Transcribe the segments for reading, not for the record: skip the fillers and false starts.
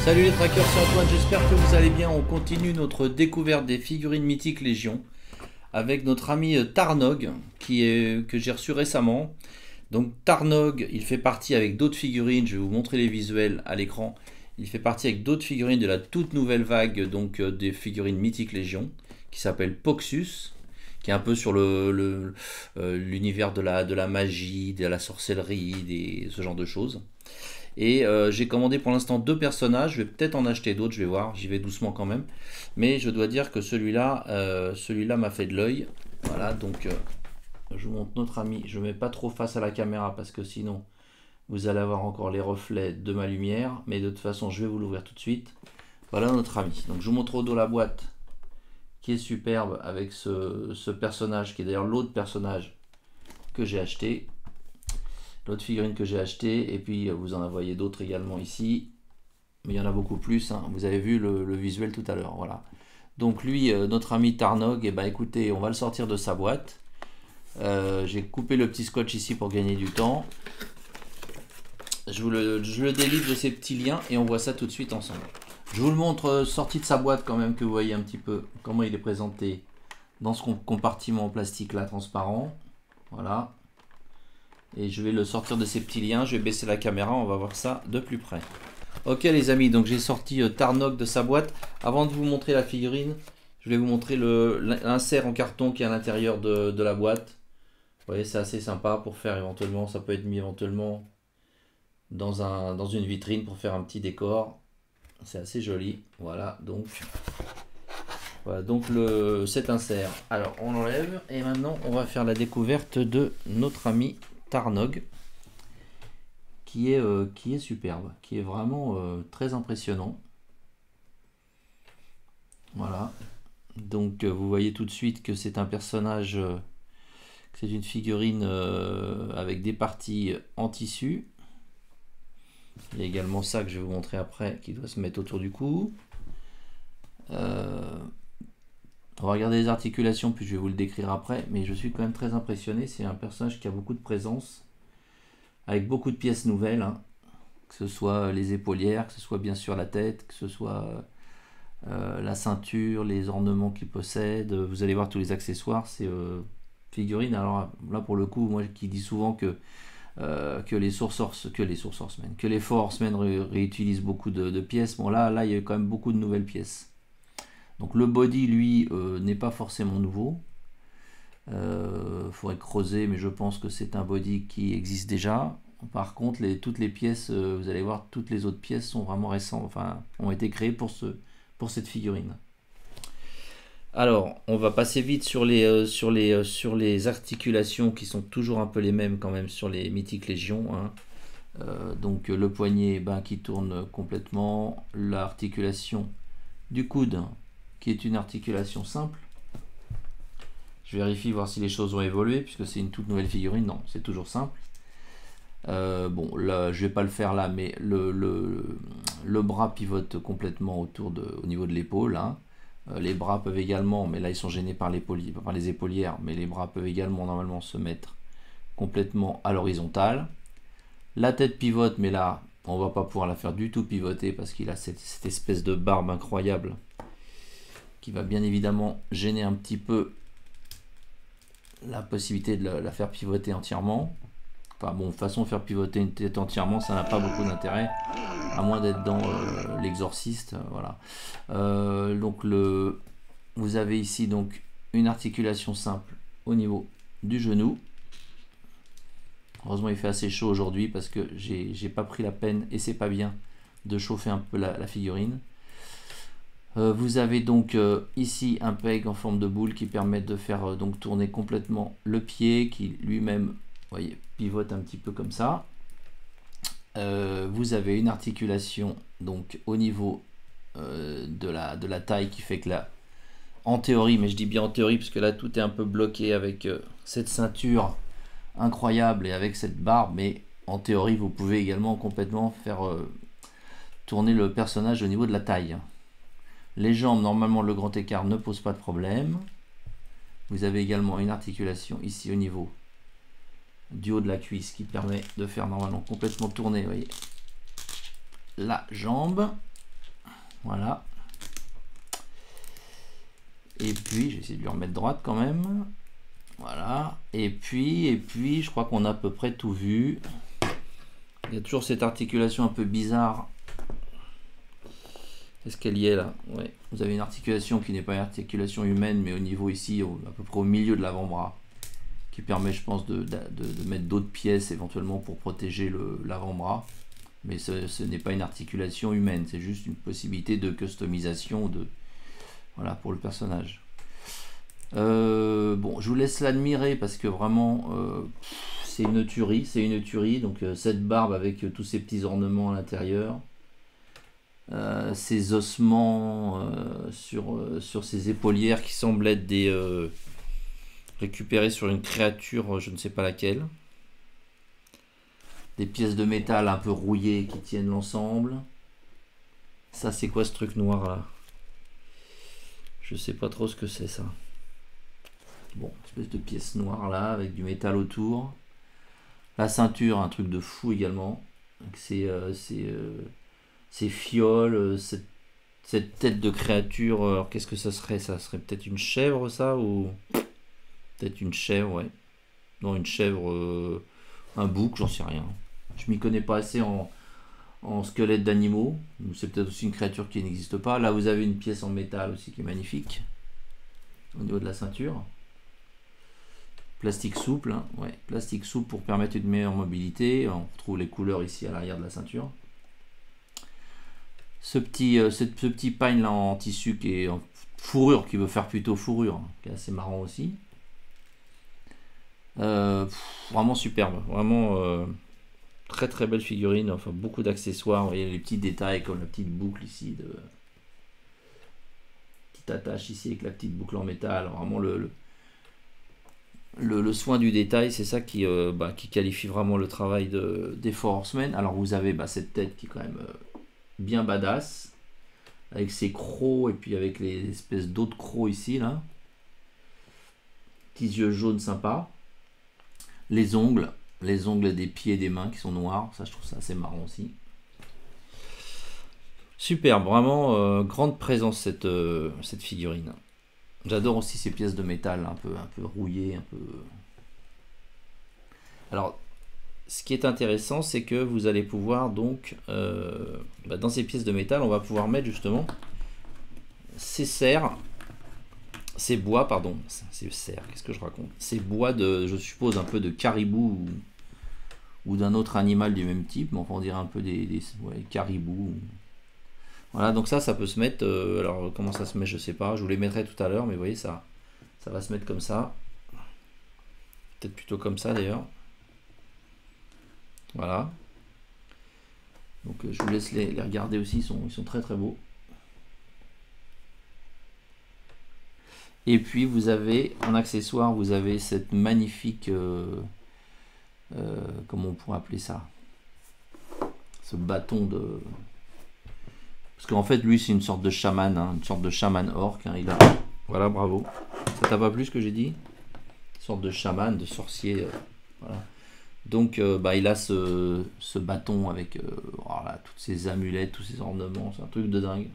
Salut les trackers, c'est Antoine, j'espère que vous allez bien. On continue notre découverte des figurines mythiques Légion avec notre ami Tarnog que j'ai reçu récemment. Donc Tarnog, il fait partie avec d'autres figurines, je vais vous montrer les visuels à l'écran. Il fait partie avec d'autres figurines de la toute nouvelle vague donc des figurines mythiques Légion qui s'appelle Poxus, qui est un peu sur l'univers de la magie, de la sorcellerie, ce genre de choses. Et j'ai commandé pour l'instant 2 personnages, je vais peut-être en acheter d'autres, je vais voir, j'y vais doucement quand même. Mais je dois dire que celui-là m'a fait de l'œil. Voilà, donc je vous montre notre ami, je ne mets pas trop face à la caméra parce que sinon vous allez avoir encore les reflets de ma lumière. Mais de toute façon je vais vous l'ouvrir tout de suite. Voilà notre ami, donc je vous montre au dos la boîte qui est superbe avec ce personnage qui est d'ailleurs l'autre personnage que j'ai acheté. L'autre figurine que j'ai acheté, et puis vous en voyez d'autres également ici, mais il y en a beaucoup plus, hein. Vous avez vu le visuel tout à l'heure, voilà. Donc lui, notre ami Tarnog, et ben écoutez, on va le sortir de sa boîte. J'ai coupé le petit scotch ici pour gagner du temps. Je le délivre de ces petits liens et on voit ça tout de suite ensemble. Je vous le montre sorti de sa boîte quand même, que vous voyez un petit peu comment il est présenté dans ce compartiment en plastique là transparent. Voilà. Et je vais le sortir de ces petits liens, je vais baisser la caméra, on va voir ça de plus près. Ok les amis, donc j'ai sorti Tarnog de sa boîte. Avant de vous montrer la figurine, je vais vous montrer l'insert en carton qui est à l'intérieur de la boîte. Vous voyez, c'est assez sympa pour faire éventuellement, ça peut être mis éventuellement dans une vitrine pour faire un petit décor. C'est assez joli, voilà donc cet insert. Alors on l'enlève et maintenant on va faire la découverte de notre ami Tarnog qui est superbe, qui est vraiment très impressionnant. Voilà, donc vous voyez tout de suite que c'est un personnage, que c'est une figurine avec des parties en tissu. Il y a également ça que je vais vous montrer après qui doit se mettre autour du cou. On va regarder les articulations puis je vais vous le décrire après, mais je suis quand même très impressionné. C'est un personnage qui a beaucoup de présence, avec beaucoup de pièces nouvelles, hein. Que ce soit les épaulières, que ce soit bien sûr la tête, que ce soit la ceinture, les ornements qu'il possède. Vous allez voir tous les accessoires, c'est figurine. Alors là pour le coup, moi qui dis souvent que les Four Horsemen réutilisent beaucoup de pièces, bon là il y a quand même beaucoup de nouvelles pièces. Donc le body lui n'est pas forcément nouveau, faudrait creuser, mais je pense que c'est un body qui existe déjà. Par contre toutes les pièces, vous allez voir, toutes les autres pièces sont vraiment récentes, enfin ont été créées pour cette figurine. Alors on va passer vite sur les articulations qui sont toujours un peu les mêmes quand même sur les mythiques Légion, hein. Donc le poignet qui tourne complètement, l'articulation du coude qui est une articulation simple. Je vérifie voir si les choses ont évolué puisque c'est une toute nouvelle figurine. Non, c'est toujours simple. Bon là je vais pas le faire là, mais le bras pivote complètement au niveau de l'épaule, hein. Les bras peuvent également, mais là ils sont gênés par les épaulières, mais les bras peuvent également normalement se mettre complètement à l'horizontale. La tête pivote, mais là on va pas pouvoir la faire du tout pivoter parce qu'il a cette espèce de barbe incroyable qui va bien évidemment gêner un petit peu la possibilité de la faire pivoter entièrement. Enfin bon, de toute façon, faire pivoter une tête entièrement, ça n'a pas beaucoup d'intérêt, à moins d'être dans l'exorciste, voilà. Donc vous avez ici donc une articulation simple au niveau du genou. Heureusement il fait assez chaud aujourd'hui parce que j'ai pas pris la peine, et c'est pas bien, de chauffer un peu la figurine. Vous avez donc ici un peg en forme de boule qui permet de faire donc tourner complètement le pied, qui lui-même, voyez, pivote un petit peu comme ça. Vous avez une articulation donc au niveau de la taille qui fait que là, en théorie, mais je dis bien en théorie parce que là tout est un peu bloqué avec cette ceinture incroyable et avec cette barbe, mais en théorie vous pouvez également complètement faire tourner le personnage au niveau de la taille. Les jambes, normalement le grand écart ne pose pas de problème. Vous avez également une articulation ici au niveau du haut de la cuisse qui permet de faire normalement complètement tourner, vous voyez, la jambe. Voilà. Et puis, je vais essayer de lui remettre droite quand même. Voilà. Et puis, je crois qu'on a à peu près tout vu. Il y a toujours cette articulation un peu bizarre. Est-ce qu'elle y est là? Ouais. Vous avez une articulation qui n'est pas une articulation humaine, mais au niveau ici, à peu près au milieu de l'avant-bras, qui permet, je pense, de mettre d'autres pièces éventuellement pour protéger l'avant-bras. Mais ce n'est pas une articulation humaine, c'est juste une possibilité de customisation voilà, pour le personnage. Bon, je vous laisse l'admirer parce que vraiment, c'est une tuerie. Donc cette barbe avec tous ces petits ornements à l'intérieur. Ces ossements sur ces épaulières qui semblent être récupérés sur une créature, je ne sais pas laquelle. Des pièces de métal un peu rouillées qui tiennent l'ensemble. Ça, c'est quoi ce truc noir là? Je sais pas trop ce que c'est ça. Bon, espèce de pièce noire là avec du métal autour. La ceinture, un truc de fou également. Ces fioles, cette tête de créature. Alors qu'est-ce que ça serait? Ça serait peut-être une chèvre ça, ou peut-être une chèvre, ouais. Non, une chèvre, un bouc, j'en sais rien. Je m'y connais pas assez en squelette d'animaux. C'est peut-être aussi une créature qui n'existe pas. Là, vous avez une pièce en métal aussi qui est magnifique au niveau de la ceinture. Plastique souple, hein. Ouais, plastique souple pour permettre une meilleure mobilité. On retrouve les couleurs ici à l'arrière de la ceinture. Ce petit pagne là en tissu qui est en fourrure, qui veut faire plutôt fourrure, hein, qui est assez marrant aussi. Vraiment superbe, vraiment très très belle figurine, enfin beaucoup d'accessoires. Vous voyez les petits détails comme la petite boucle ici, petite attache ici avec la petite boucle en métal. Vraiment le soin du détail, c'est ça qui qualifie vraiment le travail des Four Horsemen. Alors vous avez cette tête qui est quand même bien badass, avec ses crocs et puis avec les espèces d'autres crocs ici là. Petits yeux jaunes sympas. Les ongles des pieds et des mains qui sont noirs, ça je trouve ça assez marrant aussi. Superbe, vraiment grande présence cette figurine. J'adore aussi ces pièces de métal un peu rouillées, un peu. Alors, ce qui est intéressant, c'est que vous allez pouvoir donc dans ces pièces de métal, on va pouvoir mettre justement ces serres. Ces bois, pardon, c'est cerf, qu'est-ce que je raconte? Ces bois de, je suppose, un peu de caribou ou d'un autre animal du même type, mais enfin on dirait un peu des caribous. Voilà, donc ça peut se mettre, alors comment ça se met, je sais pas, je vous les mettrai tout à l'heure, mais vous voyez, ça va se mettre comme ça. Peut-être plutôt comme ça d'ailleurs. Voilà. Donc je vous laisse les regarder aussi, ils sont très très beaux. Et puis vous avez en accessoire, vous avez cette magnifique, comment on pourrait appeler ça, ce bâton de, parce qu'en fait lui c'est une sorte de chaman, hein, une sorte de chaman orc, hein, il a, voilà, bravo, ça t'a pas plu ce que j'ai dit, une sorte de chaman, de sorcier, voilà. Donc il a ce bâton avec voilà, toutes ces amulettes, tous ces ornements, c'est un truc de dingue.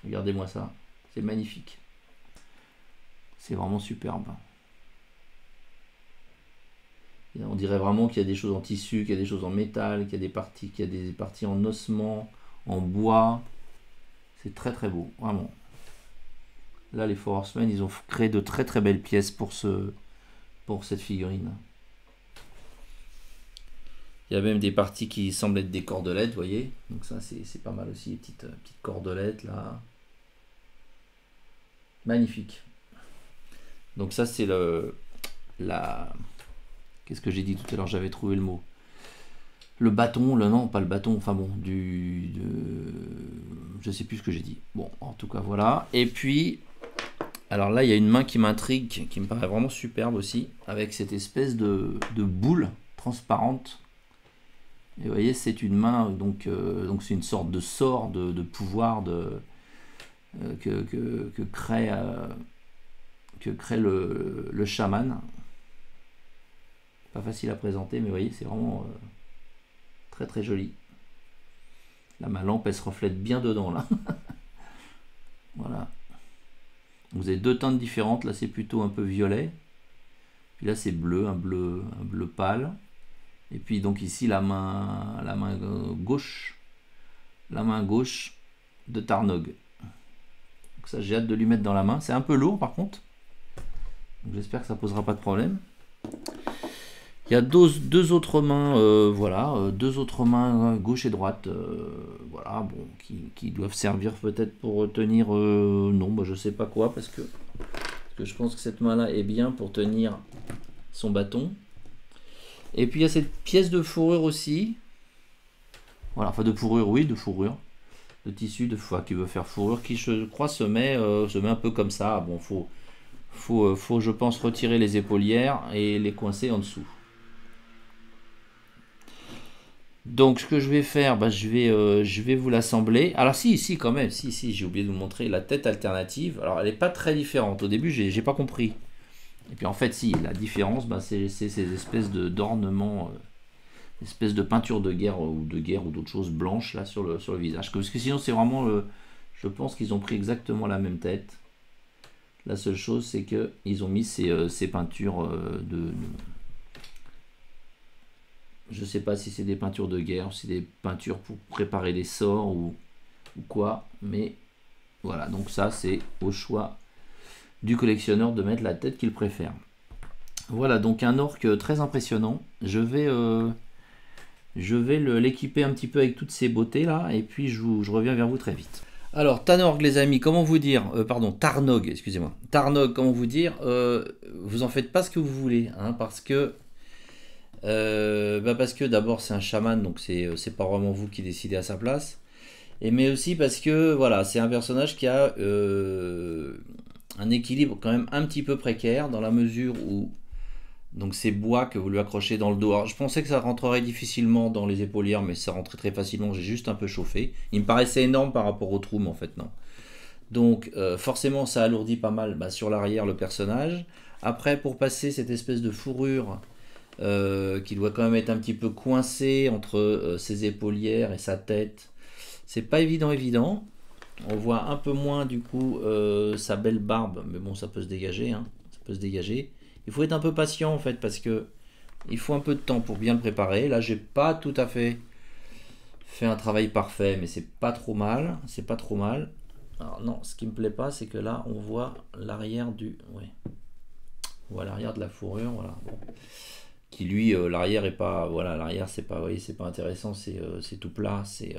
Regardez-moi ça, c'est magnifique. C'est vraiment superbe. Et on dirait vraiment qu'il y a des choses en tissu, qu'il y a des choses en métal, qu'il y a des parties en ossement, en bois. C'est très très beau, vraiment. Là, les Four Horsemen, ils ont créé de très très belles pièces pour cette figurine. Il y a même des parties qui semblent être des cordelettes, vous voyez. Donc ça, c'est pas mal aussi, les petites cordelettes là. Magnifique. Donc ça c'est qu'est-ce que j'ai dit tout à l'heure, j'avais trouvé le mot. Le bâton, non pas le bâton, enfin bon, je sais plus ce que j'ai dit. Bon, en tout cas voilà. Et puis, alors là il y a une main qui m'intrigue, qui me paraît vraiment superbe aussi, avec cette espèce de boule transparente. Et vous voyez, c'est une main, donc c'est une sorte de sort, de pouvoir que crée le chaman. Pas facile à présenter, mais vous voyez, c'est vraiment très très joli. Là, ma lampe, elle se reflète bien dedans là. Voilà. Vous avez deux teintes différentes. Là, c'est plutôt un peu violet. Puis là, c'est bleu, un bleu pâle. Et puis donc ici, la main gauche. La main gauche de Tarnog. Donc ça, j'ai hâte de lui mettre dans la main. C'est un peu lourd, par contre. J'espère que ça posera pas de problème. Il y a deux autres mains, voilà, deux autres mains gauche et droite, voilà, bon, qui doivent servir peut-être pour tenir, non, bah, je sais pas quoi, parce que je pense que cette main-là est bien pour tenir son bâton. Et puis il y a cette pièce de fourrure aussi, voilà, enfin de fourrure, oui, de fourrure, de tissu, qui veut faire fourrure, qui je crois se met un peu comme ça. Bon, faut je pense retirer les épaulières et les coincer en dessous. Donc ce que je vais faire, bah, je vais vous l'assembler. Alors si quand même, si j'ai oublié de vous montrer la tête alternative. Alors elle n'est pas très différente. Au début j'ai pas compris. Et puis en fait si, la différence, bah, c'est ces espèces d'ornements, espèces de peinture de guerre ou d'autres choses blanches là sur le visage. Parce que sinon c'est vraiment, je pense qu'ils ont pris exactement la même tête. La seule chose c'est que ils ont mis ces peintures je sais pas si c'est des peintures de guerre, si c'est des peintures pour préparer des sorts ou quoi, mais voilà, donc ça c'est au choix du collectionneur de mettre la tête qu'il préfère. Voilà, donc un orc très impressionnant. Je vais l'équiper un petit peu avec toutes ces beautés là, et puis je reviens vers vous très vite. Alors Tanorg les amis, comment vous dire, pardon, Tarnog, excusez-moi, Tarnog, comment vous dire, vous en faites pas ce que vous voulez, hein, parce que d'abord c'est un chaman, donc c'est pas vraiment vous qui décidez à sa place, mais aussi parce que voilà, c'est un personnage qui a un équilibre quand même un petit peu précaire, dans la mesure où donc ces bois que vous lui accrochez dans le dos. Alors, je pensais que ça rentrerait difficilement dans les épaulières, mais ça rentrait très facilement, j'ai juste un peu chauffé. Il me paraissait énorme par rapport au trou, mais en fait non. Donc forcément ça alourdit pas mal sur l'arrière le personnage. Après, pour passer cette espèce de fourrure qui doit quand même être un petit peu coincé entre ses épaulières et sa tête, c'est pas évident. On voit un peu moins du coup sa belle barbe, mais bon, ça peut se dégager, hein. Ça peut se dégager. Il faut être un peu patient en fait, parce que il faut un peu de temps pour bien le préparer. Là, j'ai pas tout à fait fait un travail parfait, mais c'est pas trop mal. C'est pas trop mal. Alors non, ce qui me plaît pas, c'est que là, on voit l'arrière du, ouais, on voit l'arrière de la fourrure, voilà. Bon. Qui lui, l'arrière est pas, voilà, l'arrière c'est pas, vous voyez, c'est pas intéressant, c'est tout plat, c'est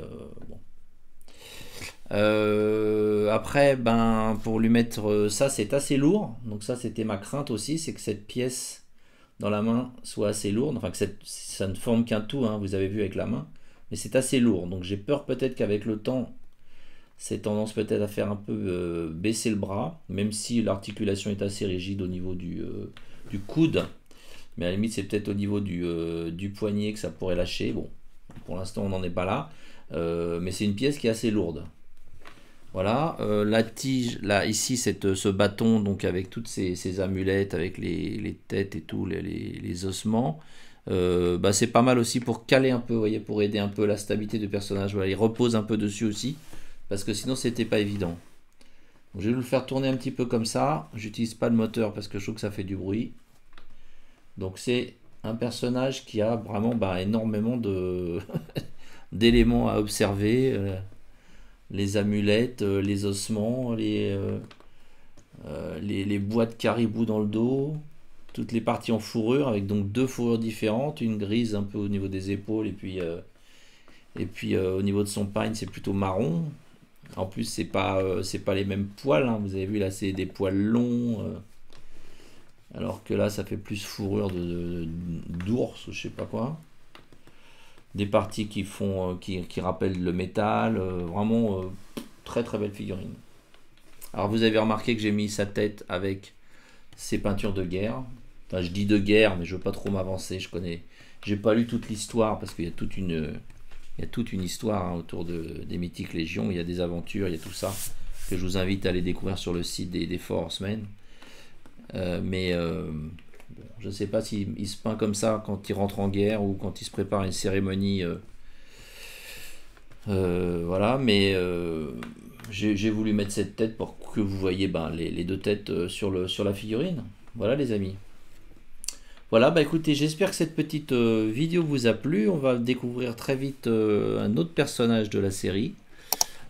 bon. Après, ben pour lui mettre ça, c'est assez lourd, donc ça c'était ma crainte aussi, c'est que cette pièce dans la main soit assez lourde, enfin que ça ne forme qu'un tout, hein, vous avez vu avec la main, mais c'est assez lourd, donc j'ai peur peut-être qu'avec le temps, c'est tendance peut-être à faire un peu baisser le bras, même si l'articulation est assez rigide au niveau du coude. Mais à la limite, c'est peut-être au niveau du poignet que ça pourrait lâcher. Bon, pour l'instant, on n'en est pas là. Mais c'est une pièce qui est assez lourde. Voilà. La tige, là, ici, ce bâton, donc avec toutes ces amulettes, avec les têtes et tout, les ossements. C'est pas mal aussi pour caler un peu, vous voyez, pour aider un peu la stabilité du personnage. Voilà, il repose un peu dessus aussi. Parce que sinon, c'était pas évident. Donc, je vais le faire tourner un petit peu comme ça. J'utilise pas le moteur parce que je trouve que ça fait du bruit. Donc c'est un personnage qui a vraiment énormément d'éléments à observer, les amulettes, les ossements, les bois de caribou dans le dos, toutes les parties en fourrure, avec donc deux fourrures différentes, une grise un peu au niveau des épaules, et puis au niveau de son pagne c'est plutôt marron. En plus c'est pas les mêmes poils, hein. Vous avez vu là, c'est des poils longs, alors que là ça fait plus fourrure d'ours ou je sais pas quoi. Des parties qui rappellent le métal, vraiment très très belle figurine. Alors vous avez remarqué que j'ai mis sa tête avec ses peintures de guerre. Enfin, je dis de guerre, mais je veux pas trop m'avancer. J'ai pas lu toute l'histoire parce qu'il y a toute une histoire, hein, autour des mythiques légions. Il y a des aventures, il y a tout ça que je vous invite à aller découvrir sur le site des Four Horsemen. Je ne sais pas s'il se peint comme ça quand il rentre en guerre ou quand il se prépare à une cérémonie. Voilà, mais j'ai voulu mettre cette tête pour que vous voyez ben, les deux têtes sur la figurine. Voilà les amis. Voilà, bah écoutez, j'espère que cette petite vidéo vous a plu. On va découvrir très vite un autre personnage de la série.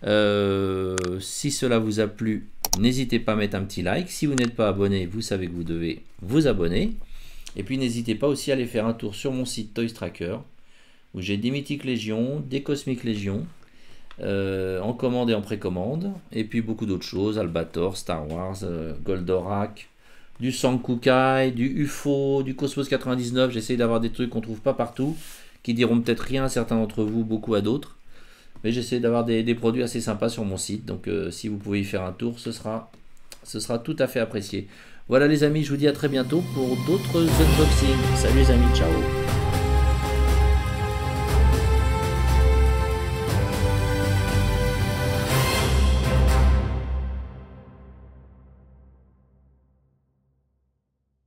Si cela vous a plu, n'hésitez pas à mettre un petit like. Si vous n'êtes pas abonné, vous savez que vous devez vous abonner. Et puis n'hésitez pas aussi à aller faire un tour sur mon site Toys Tracker, où j'ai des Mythiques Légion, des Cosmic Légion, en commande et en précommande. Et puis beaucoup d'autres choses, Albator, Star Wars, Goldorak, du Sankukai, du UFO, du Cosmos 99. J'essaye d'avoir des trucs qu'on ne trouve pas partout, qui diront peut-être rien à certains d'entre vous, beaucoup à d'autres. Mais j'essaie d'avoir des produits assez sympas sur mon site. Donc si vous pouvez y faire un tour, ce sera tout à fait apprécié. Voilà les amis, je vous dis à très bientôt pour d'autres unboxings. Salut les amis, ciao.